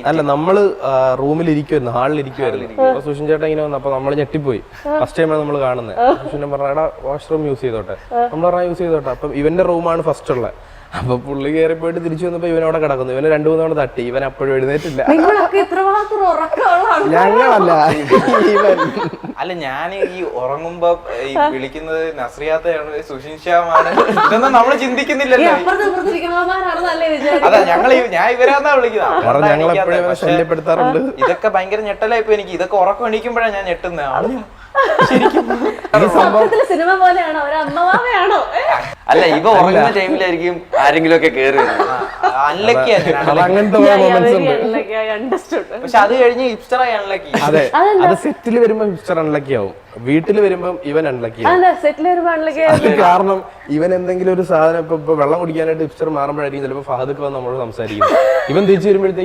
അല്ല, നമ്മള് റൂമിലിരിക്കുവായിരുന്നു, ഹാളിലിരിക്കുവായിരുന്നു. അപ്പൊ സുഷിൻ ചേട്ടൻ ഇങ്ങനെ വന്നു. അപ്പൊ നമ്മള് ഞെട്ടിപ്പോയി. ഫസ്റ്റ് ടൈമാണ് നമ്മൾ കാണുന്നത്. സുഷിനെ പറഞ്ഞാ വാഷ്റൂം യൂസ് ചെയ്തോട്ടെ, നമ്മൾ പറഞ്ഞാൽ യൂസ് ചെയ്തോട്ടെ. അപ്പൊ ഇവന്റെ റൂമാണ് ഫസ്റ്റ് ഉള്ളത്. അപ്പൊ പുള്ളി കയറി പോയിട്ട് തിരിച്ചു വന്നപ്പോ ഇവൻ അവിടെ കിടക്കുന്നു. ഇവന് 2-3 തവണ തട്ടി. ഇവൻ അപ്പോഴും എഴുന്നേറ്റില്ല. ഞങ്ങളല്ല, ഇവൻ. അല്ല, ഞാൻ ഈ ഉറങ്ങുമ്പോ ഈ വിളിക്കുന്നത് നസ്രിയാത്തയാണ്, സുഷിൻ ശ്യാമാണ്, ഇതൊന്നും നമ്മള് ചിന്തിക്കുന്നില്ലല്ലോ. അതാ ഞാൻ ഇവരാന്നാ വിളിക്കുന്നത്. ഞങ്ങൾ എപ്പോഴും ഇവനെ ശല്യപ്പെടുത്താറുണ്ട്. ഇതൊക്കെ ഭയങ്കര ഞെട്ടലായിപ്പോ എനിക്ക്. ഇതൊക്കെ ഉറക്കം എണീക്കുമ്പോഴാണ് ഞാൻ ഞെട്ടുന്നത്. സിനിമ പോലെയാണോ, ഒരു അമ്മമാവയാണോ? അല്ല, ഇവ ഉറങ്ങുന്ന ടൈമിലായിരിക്കും ആരെങ്കിലും ഒക്കെ കേറി. അൺലക്കി. പക്ഷെ അത് കഴിഞ്ഞ് ഹിപ്സ്റ്ററായി അൺലക്കി. അതെ, അത് സെറ്റിൽ വരുമ്പോ ഹിപ്സ്റ്റർ അൺലക്കി ആവും, വീട്ടിൽ വരുമ്പോ ഇവൻ അൺലക്കി ആവും. കാരണം ഇവൻ എന്തെങ്കിലും ഒരു സാധനം ഇപ്പൊ വെള്ളം കുടിക്കാനായിട്ട് ഹിപ്സ്റ്റർ മാറുമ്പോഴായിരിക്കും ചിലപ്പോ ഫഹദൊക്കെ വന്ന് നമ്മളോട് സംസാരിക്കും. ഇവൻ തിരിച്ചു വരുമ്പോഴത്തേക്ക്